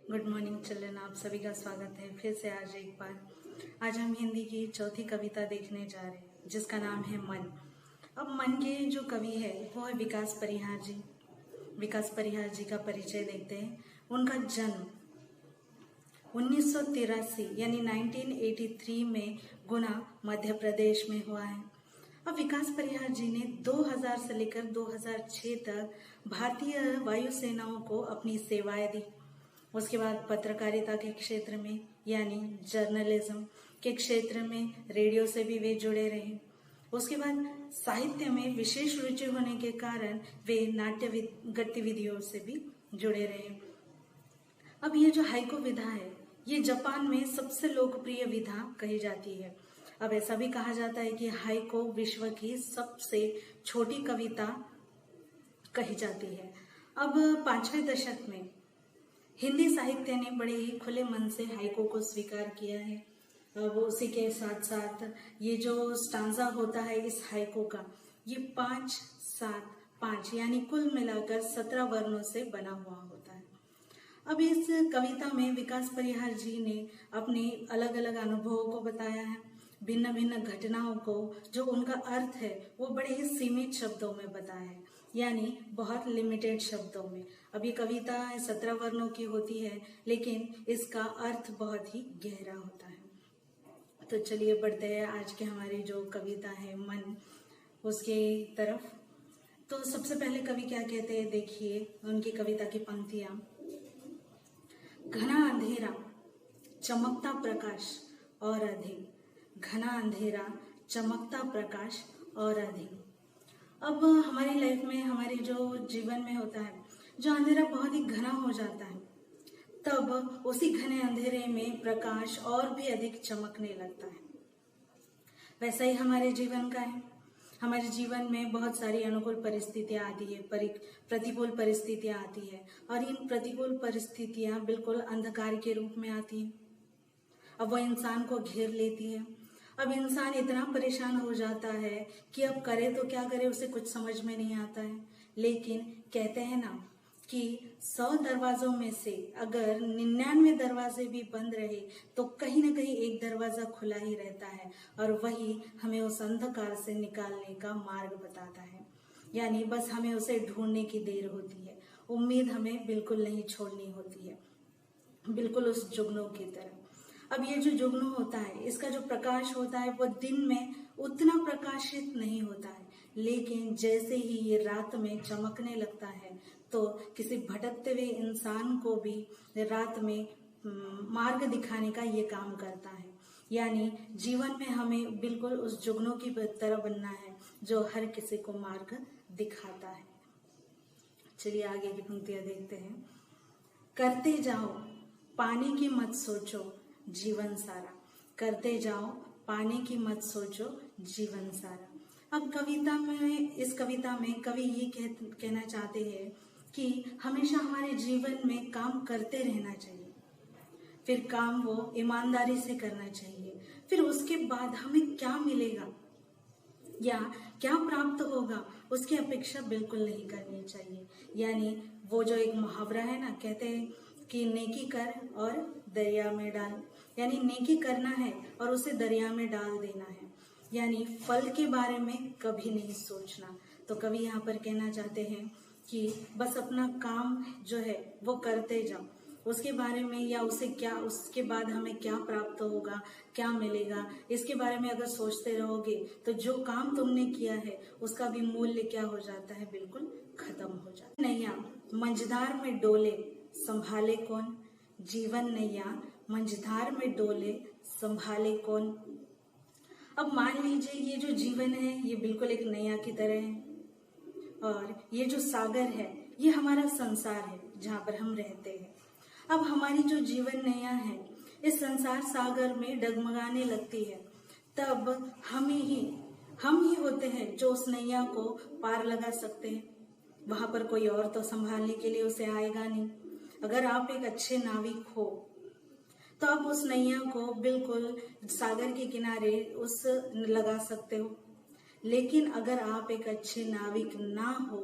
Good morning children, आप सभी का स्वागत है फिर से आज एक बार। आज हम हिंदी की चौथी कविता देखने जा रहे हैं जिसका नाम है मन। अब मन के जो कवि है वो है विकास परिहार जी। विकास परिहार जी का परिचय देखते हैं। उनका जन्म 1983 यानी 1983 में गुना मध्य प्रदेश में हुआ है। अब विकास परिहार जी ने 2000 से लेकर 2006 तक भारतीय वायुसेनाओं को अपनी सेवाएं दी। उसके बाद पत्रकारिता के क्षेत्र में यानी जर्नलिज्म के क्षेत्र में रेडियो से भी वे जुड़े रहे। उसके बाद साहित्य में विशेष रुचि होने के कारण वे नाट्य गतिविधियों से भी जुड़े रहे। अब ये जो हाइकु विधा है ये जापान में सबसे लोकप्रिय विधा कही जाती है। अब ऐसा भी कहा जाता है कि हाइकु विश्व की सबसे छोटी कविता कही जाती है। अब 5वें दशक में हिंदी साहित्य ने बड़े ही खुले मन से हाइकु को स्वीकार किया है। अब उसी के साथ साथ ये जो स्टांजा होता है इस हाइकु का, ये 5, 7, 5 यानी कुल मिलाकर 17 वर्णों से बना हुआ होता है। अब इस कविता में विकास परिहार जी ने अपने अलग अलग अनुभवों को बताया है। भिन्न भिन्न घटनाओं को जो उनका अर्थ है वो बड़े ही सीमित शब्दों में बताया है, यानी बहुत लिमिटेड शब्दों में। अब ये कविता 17 वर्णों की होती है लेकिन इसका अर्थ बहुत ही गहरा होता है। तो चलिए बढ़ते हैं आज के हमारी जो कविता है मन उसके तरफ। तो सबसे पहले कवि क्या कहते हैं देखिए उनकी कविता की पंक्तियां। घना अंधेरा चमकता प्रकाश और अधिक, घना अंधेरा चमकता प्रकाश और अधिक। अब हमारी लाइफ में हमारे जो जीवन में होता है जो अंधेरा बहुत ही घना हो जाता है तब उसी घने अंधेरे में प्रकाश और भी अधिक चमकने लगता है। वैसा ही हमारे जीवन का है। हमारे जीवन में बहुत सारी अनुकूल परिस्थितियां आती है, प्रतिकूल परिस्थितियां आती है और इन प्रतिकूल परिस्थितियां बिल्कुल अंधकार के रूप में आती हैं। अब वो इंसान को घेर लेती है। अब इंसान इतना परेशान हो जाता है कि अब करे तो क्या करे, उसे कुछ समझ में नहीं आता है। लेकिन कहते हैं ना कि 100 दरवाजों में से अगर 99 दरवाजे भी बंद रहे तो कहीं ना कहीं एक दरवाजा खुला ही रहता है और वही हमें उस अंधकार से निकालने का मार्ग बताता है। यानी बस हमें उसे ढूंढने की देर होती है। उम्मीद हमें बिल्कुल नहीं छोड़नी होती है, बिल्कुल उस जुगनू की तरह। अब ये जो जुगनू होता है इसका जो प्रकाश होता है वो दिन में उतना प्रकाशित नहीं होता है, लेकिन जैसे ही ये रात में चमकने लगता है तो किसी भटकते हुए इंसान को भी रात में मार्ग दिखाने का ये काम करता है। यानी जीवन में हमें बिल्कुल उस जुगनू की तरह बनना है जो हर किसी को मार्ग दिखाता है। चलिए आगे की पंक्तियां देखते हैं। करते जाओ पाने की मत सोचो जीवन सारा, करते जाओ पाने की मत सोचो जीवन सारा। अब कविता में, इस कविता में कवि ये कहना चाहते हैं कि हमेशा हमारे जीवन में काम करते रहना चाहिए, फिर काम वो ईमानदारी से करना चाहिए। फिर उसके बाद हमें क्या मिलेगा या क्या प्राप्त होगा उसकी अपेक्षा बिल्कुल नहीं करनी चाहिए। यानी वो जो एक मुहावरा है ना, कहते हैं कि नेकी कर और दरिया में डाल, यानी नेकी करना है और उसे दरिया में डाल देना है, यानी फल के बारे में कभी नहीं सोचना। तो कवि यहाँ पर कहना चाहते हैं कि बस अपना काम जो है वो करते जाओ, उसके बारे में या उसे क्या, उसके बाद हमें क्या प्राप्त होगा, क्या मिलेगा, इसके बारे में अगर सोचते रहोगे तो जो काम तुमने किया है उसका भी मूल्य क्या हो जाता है, बिल्कुल खत्म हो जाता है। नैया मंझधार में डोले संभाले कौन, जीवन नैया मंझधार में डोले संभाले कौन। अब मान लीजिए ये जो जीवन है ये बिल्कुल एक नैया की तरह है और ये जो सागर है ये हमारा संसार है जहाँ पर हम रहते हैं। अब हमारी जो जीवन नैया है इस संसार सागर में डगमगाने लगती है तब हम ही होते हैं जो उस नैया को पार लगा सकते हैं। वहां पर कोई और तो संभालने के लिए उसे आएगा नहीं। अगर आप एक अच्छे नाविक हो तो आप उस नैया को बिल्कुल सागर के किनारे उस लगा सकते हो, लेकिन अगर आप एक अच्छे नाविक ना हो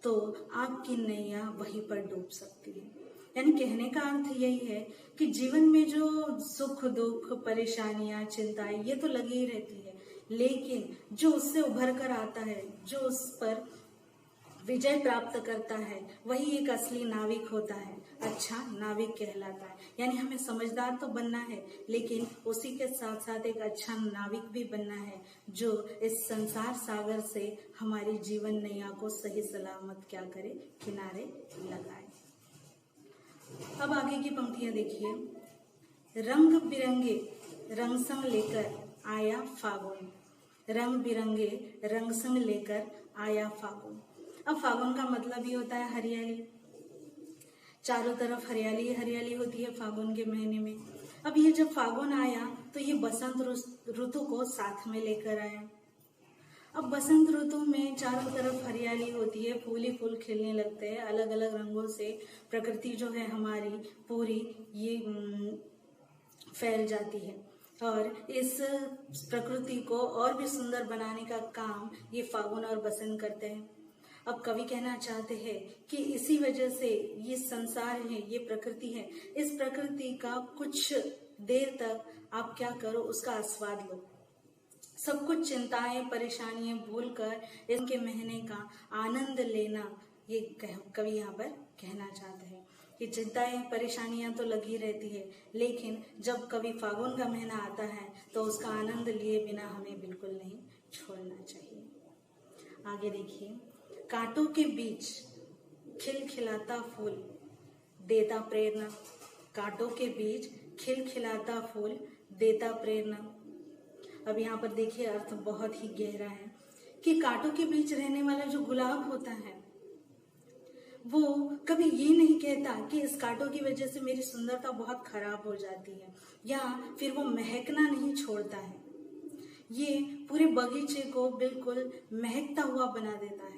तो आपकी नैया वहीं पर डूब सकती है। यानी कहने का अर्थ यही है कि जीवन में जो सुख दुख परेशानियां चिंताएं ये तो लगी ही रहती है, लेकिन जो उससे उभर कर आता है, जो उस पर विजय प्राप्त करता है, वही एक असली नाविक होता है, अच्छा नाविक कहलाता है। यानी हमें समझदार तो बनना है, लेकिन उसी के साथ साथ एक अच्छा नाविक भी बनना है, जो इस संसार सागर से हमारी जीवन नैया को सही सलामत क्या करे, किनारे लगाए। अब आगे की पंक्तियां देखिए। रंग बिरंगे रंग संग लेकर आया फागुन, रंग बिरंगे रंग संग लेकर आया फागुन। अब फागुन का मतलब ही होता है हरियाली, चारों तरफ हरियाली हरियाली होती है फागुन के महीने में। अब ये जब फागुन आया तो ये बसंत ऋतु को साथ में लेकर आया। अब बसंत ऋतु में चारों तरफ हरियाली होती है, फूल ही फूल खिलने लगते हैं, अलग अलग रंगों से प्रकृति जो है हमारी पूरी ये फैल जाती है, और इस प्रकृति को और भी सुंदर बनाने का काम ये फागुन और बसंत करते हैं। अब कवि कहना चाहते हैं कि इसी वजह से ये संसार है, ये प्रकृति है, इस प्रकृति का कुछ देर तक आप क्या करो, उसका आस्वाद लो, सब कुछ चिंताएं परेशानियां भूलकर इनके महीने का आनंद लेना, ये कवि यहाँ पर कहना चाहते हैं कि चिंताएं परेशानियां तो लगी रहती है, लेकिन जब कभी फागुन का महीना आता है तो उसका आनंद लिए बिना हमें बिल्कुल नहीं छोड़ना चाहिए। आगे देखिए। कांटों के बीच खिलखिलाता फूल देता प्रेरणा, कांटों के बीच खिलखिलाता फूल देता प्रेरणा। अब यहाँ पर देखिए अर्थ बहुत ही गहरा है कि कांटों के बीच रहने वाला जो गुलाब होता है वो कभी ये नहीं कहता कि इस कांटों की वजह से मेरी सुंदरता बहुत खराब हो जाती है, या फिर वो महकना नहीं छोड़ता है, ये पूरे बगीचे को बिल्कुल महकता हुआ बना देता है।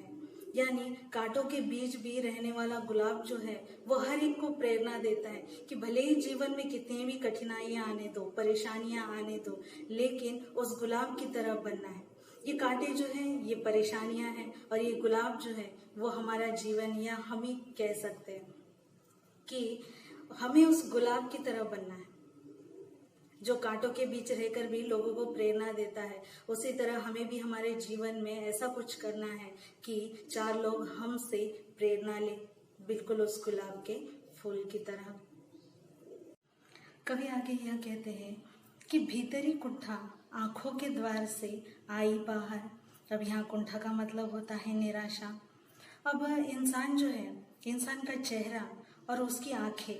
यानी कांटों के बीच भी रहने वाला गुलाब जो है वो हर एक को प्रेरणा देता है कि भले ही जीवन में कितनी भी कठिनाइयां आने दो, परेशानियां आने दो, लेकिन उस गुलाब की तरह बनना है। ये कांटे जो हैं ये परेशानियां हैं, और ये गुलाब जो है वो हमारा जीवन, या हम ही कह सकते हैं कि हमें उस गुलाब की तरह बनना है जो कांटों के बीच रहकर भी लोगों को प्रेरणा देता है। उसी तरह हमें भी हमारे जीवन में ऐसा कुछ करना है कि चार लोग हमसे प्रेरणा ले, बिल्कुल उस गुलाब के फूल की तरह। कवि आगे यह कहते हैं कि भीतरी कुंठा आंखों के द्वार से आई बाहर। अब यहाँ कुंठा का मतलब होता है निराशा। अब इंसान जो है, इंसान का चेहरा और उसकी आंखें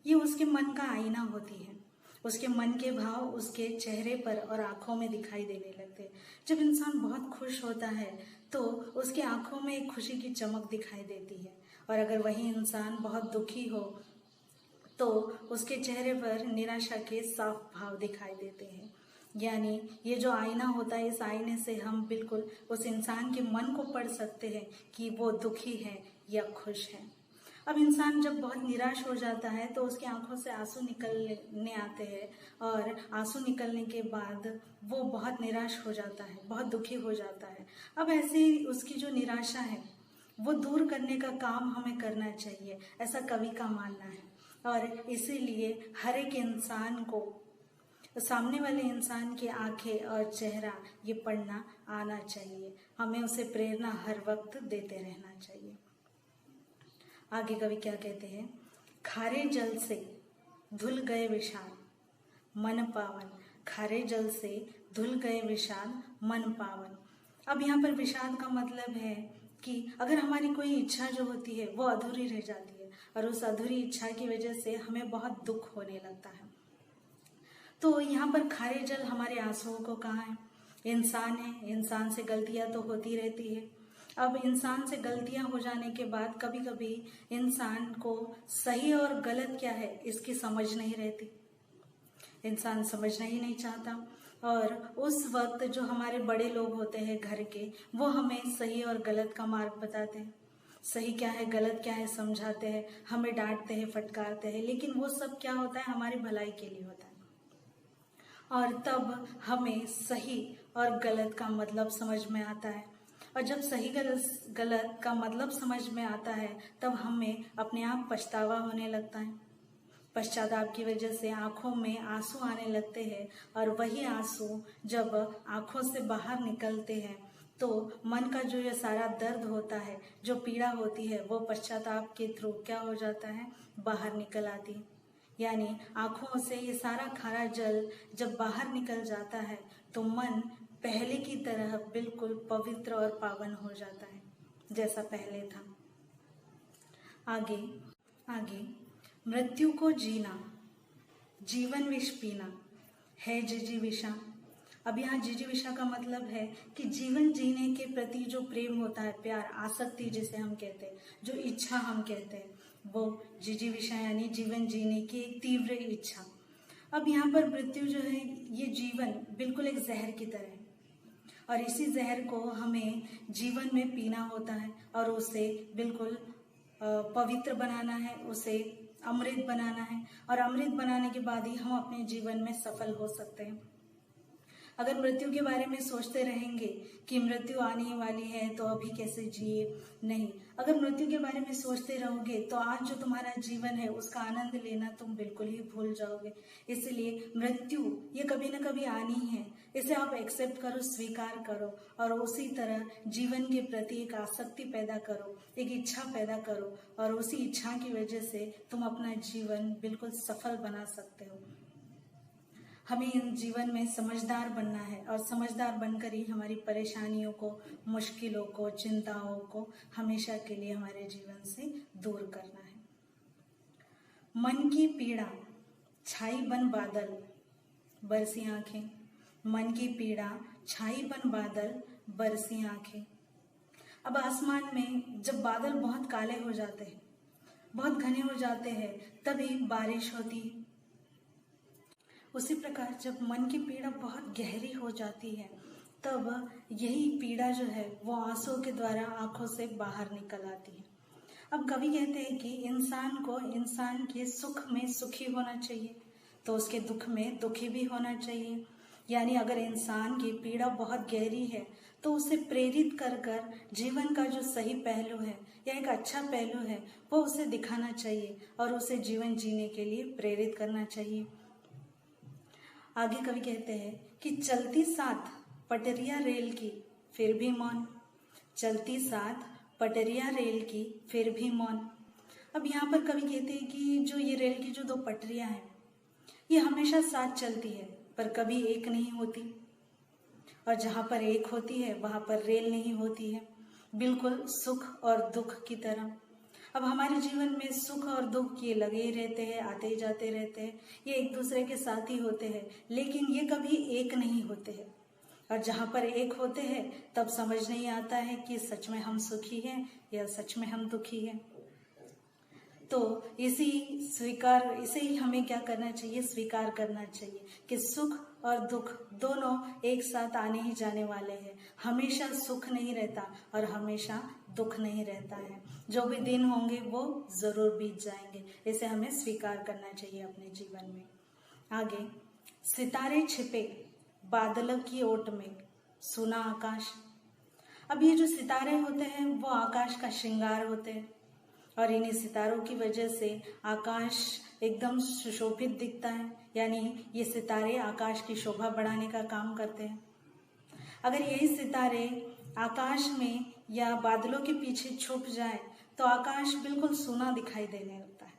ये उसके मन का आईना होती है। उसके मन के भाव उसके चेहरे पर और आंखों में दिखाई देने लगते हैं। जब इंसान बहुत खुश होता है तो उसकी आंखों में एक खुशी की चमक दिखाई देती है, और अगर वही इंसान बहुत दुखी हो तो उसके चेहरे पर निराशा के साफ भाव दिखाई देते हैं। यानी ये जो आईना होता है, इस आईने से हम बिल्कुल उस इंसान के मन को पढ़ सकते हैं कि वो दुखी है या खुश है। अब इंसान जब बहुत निराश हो जाता है तो उसकी आंखों से आंसू निकलने आते हैं, और आंसू निकलने के बाद वो बहुत निराश हो जाता है, बहुत दुखी हो जाता है। अब ऐसे ही उसकी जो निराशा है वो दूर करने का काम हमें करना चाहिए, ऐसा कवि का मानना है। और इसीलिए हर एक इंसान को सामने वाले इंसान की आंखें और चेहरा ये पढ़ना आना चाहिए, हमें उसे प्रेरणा हर वक्त देते रहना चाहिए। आगे कवि क्या कहते हैं। खारे जल से धुल गए विषाद मन पावन, खारे जल से धुल गए विषाद मन पावन। अब यहाँ पर विषाद का मतलब है कि अगर हमारी कोई इच्छा जो होती है वो अधूरी रह जाती है, और उस अधूरी इच्छा की वजह से हमें बहुत दुख होने लगता है। तो यहाँ पर खारे जल हमारे आंसुओं को कहाँ है। इंसान है, इंसान से गलतियां तो होती रहती है। अब इंसान से गलतियां हो जाने के बाद कभी कभी इंसान को सही और गलत क्या है इसकी समझ नहीं रहती, इंसान समझना ही नहीं चाहता, और उस वक्त जो हमारे बड़े लोग होते हैं घर के, वो हमें सही और गलत का मार्ग बताते हैं, सही क्या है गलत क्या है समझाते हैं, हमें डांटते हैं फटकारते हैं, लेकिन वो सब क्या होता है हमारी भलाई के लिए होता है। और तब हमें सही और गलत का मतलब समझ में आता है। और जब सही गलत का मतलब समझ में आता है तब हमें अपने आप पछतावा होने लगता है। पश्चाताप की वजह से आंखों में आंसू आने लगते हैं और वही आंसू जब आंखों से बाहर निकलते हैं तो मन का जो ये सारा दर्द होता है, जो पीड़ा होती है, वो पश्चाताप के थ्रू क्या हो जाता है, बाहर निकल आती है। यानी आंखों से ये सारा खारा जल जब बाहर निकल जाता है तो मन पहले की तरह बिल्कुल पवित्र और पावन हो जाता है जैसा पहले था। आगे आगे मृत्यु को जीना, जीवन विष पीना है जिजीविषा। अब यहाँ जिजीविषा का मतलब है कि जीवन जीने के प्रति जो प्रेम होता है, प्यार, आसक्ति जिसे हम कहते हैं, जो इच्छा हम कहते हैं, वो जिजीविषा यानी जीवन जीने की एक तीव्र इच्छा। अब यहाँ पर मृत्यु जो है, ये जीवन बिल्कुल एक जहर की तरह है और इसी जहर को हमें जीवन में पीना होता है और उसे बिल्कुल पवित्र बनाना है, उसे अमृत बनाना है और अमृत बनाने के बाद ही हम अपने जीवन में सफल हो सकते हैं। अगर मृत्यु के बारे में सोचते रहेंगे कि मृत्यु आने ही वाली है तो अभी कैसे जिए, नहीं, अगर मृत्यु के बारे में सोचते रहोगे तो आज जो तुम्हारा जीवन है उसका आनंद लेना तुम बिल्कुल ही भूल जाओगे। इसलिए मृत्यु ये कभी ना कभी आनी है, इसे आप एक्सेप्ट करो, स्वीकार करो और उसी तरह जीवन के प्रति एक आसक्ति पैदा करो, एक इच्छा पैदा करो और उसी इच्छा की वजह से तुम अपना जीवन बिल्कुल सफल बना सकते हो। हमें इन जीवन में समझदार बनना है और समझदार बनकर ही हमारी परेशानियों को, मुश्किलों को, चिंताओं को हमेशा के लिए हमारे जीवन से दूर करना है। मन की पीड़ा छाई बन बादल बरसी आंखें, मन की पीड़ा छाई बन बादल बरसी आंखें। अब आसमान में जब बादल बहुत काले हो जाते हैं, बहुत घने हो जाते हैं, तभी बारिश होती है। उसी प्रकार जब मन की पीड़ा बहुत गहरी हो जाती है तब यही पीड़ा जो है वो आंसू के द्वारा आंखों से बाहर निकल आती है। अब कवि कहते हैं कि इंसान को इंसान के सुख में सुखी होना चाहिए तो उसके दुख में दुखी भी होना चाहिए। यानी अगर इंसान की पीड़ा बहुत गहरी है तो उसे प्रेरित कर कर जीवन का जो सही पहलू है या एक अच्छा पहलू है वो उसे दिखाना चाहिए और उसे जीवन जीने के लिए प्रेरित करना चाहिए। आगे कवि कहते हैं कि चलती साथ पटरिया रेल की फिर भी मौन, चलती साथ पटरिया रेल की फिर भी मौन। अब यहाँ पर कवि कहते हैं कि जो ये रेल की जो दो पटरियां हैं ये हमेशा साथ चलती है पर कभी एक नहीं होती और जहाँ पर एक होती है वहाँ पर रेल नहीं होती है, बिल्कुल सुख और दुख की तरह। अब हमारे जीवन में सुख और दुख ये लगे ही रहते हैं, आते ही जाते रहते हैं, ये एक दूसरे के साथ ही होते हैं लेकिन ये कभी एक नहीं होते हैं। और जहाँ पर एक होते हैं तब समझ नहीं आता है कि सच में हम सुखी हैं या सच में हम दुखी हैं। तो इसे ही हमें क्या करना चाहिए, स्वीकार करना चाहिए कि सुख और दुख दोनों एक साथ आने ही जाने वाले हैं। हमेशा सुख नहीं रहता और हमेशा दुख नहीं रहता है। जो भी दिन होंगे वो जरूर बीत जाएंगे, इसे हमें स्वीकार करना चाहिए अपने जीवन में। आगे, सितारे छिपे बादलों की ओट में सुना आकाश। अब ये जो सितारे होते हैं वो आकाश का श्रृंगार होते हैं और इन्हीं सितारों की वजह से आकाश एकदम सुशोभित दिखता है। यानी ये सितारे आकाश की शोभा बढ़ाने का काम करते हैं। अगर यही सितारे आकाश में या बादलों के पीछे छुप जाए तो आकाश बिल्कुल सूना दिखाई देने लगता है,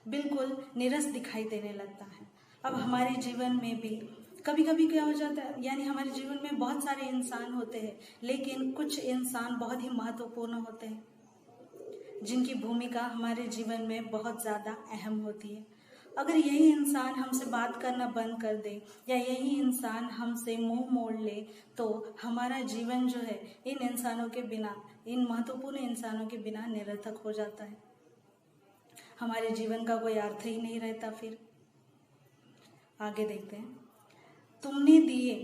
बिल्कुल नीरस दिखाई देने लगता है। अब हमारे जीवन में भी कभी कभी क्या हो जाता है, यानी हमारे जीवन में बहुत सारे इंसान होते हैं लेकिन कुछ इंसान बहुत ही महत्वपूर्ण होते हैं जिनकी भूमिका हमारे जीवन में बहुत ज़्यादा अहम होती है। अगर यही इंसान हमसे बात करना बंद कर दे या यही इंसान हमसे मुंह मोड़ ले तो हमारा जीवन जो है इन इंसानों के बिना, इन महत्वपूर्ण इंसानों के बिना निरर्थक हो जाता है। हमारे जीवन का कोई अर्थ ही नहीं रहता। फिर आगे देखते हैं। तुमने दिए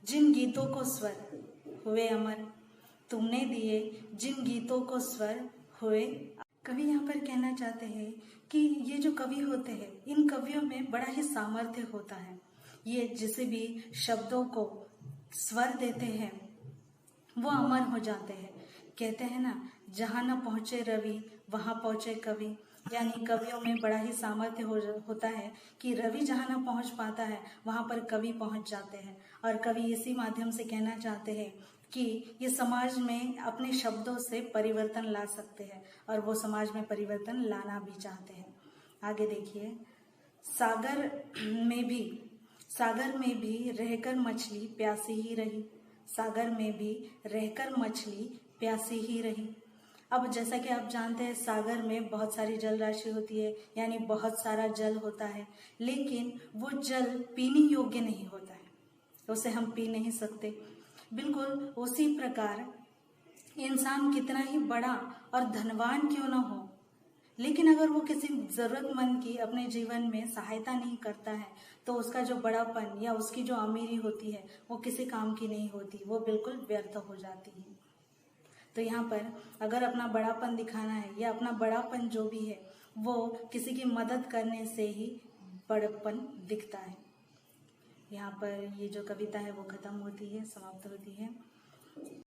जिन गीतों को स्वर हुए अमर, तुमने दिए जिन गीतों को स्वर हुए। कवि यहाँ पर कहना चाहते हैं कि ये जो कवि होते हैं इन कवियों में बड़ा ही सामर्थ्य होता है। ये जिसे भी शब्दों को स्वर देते हैं वो अमर हो जाते हैं। कहते हैं ना, जहाँ न पहुँचे रवि वहाँ पहुँचे कवि। यानी कवियों में बड़ा ही सामर्थ्य होता है कि रवि जहाँ न पहुँच पाता है वहाँ पर कवि पहुँच जाते हैं। और कवि इसी माध्यम से कहना चाहते हैं कि ये समाज में अपने शब्दों से परिवर्तन ला सकते हैं और वो समाज में परिवर्तन लाना भी चाहते हैं। आगे देखिए, सागर में भी सागर में भी रहकर मछली प्यासी ही रही। सागर में भी रहकर मछली प्यासी ही रही। अब जैसा कि आप जानते हैं, सागर में बहुत सारी जल राशि होती है, यानी बहुत सारा जल होता है, लेकिन वो जल पीने योग्य नहीं होता है, उसे हम पी नहीं सकते। बिल्कुल उसी प्रकार इंसान कितना ही बड़ा और धनवान क्यों ना हो, लेकिन अगर वो किसी जरूरतमंद की अपने जीवन में सहायता नहीं करता है तो उसका जो बड़ापन या उसकी जो अमीरी होती है वो किसी काम की नहीं होती, वो बिल्कुल व्यर्थ हो जाती है। तो यहाँ पर अगर अपना बड़ापन दिखाना है या अपना बड़ापन जो भी है वो किसी की मदद करने से ही बड़प्पन दिखता है। यहाँ पर ये जो कविता है वो खत्म होती है, समाप्त होती है।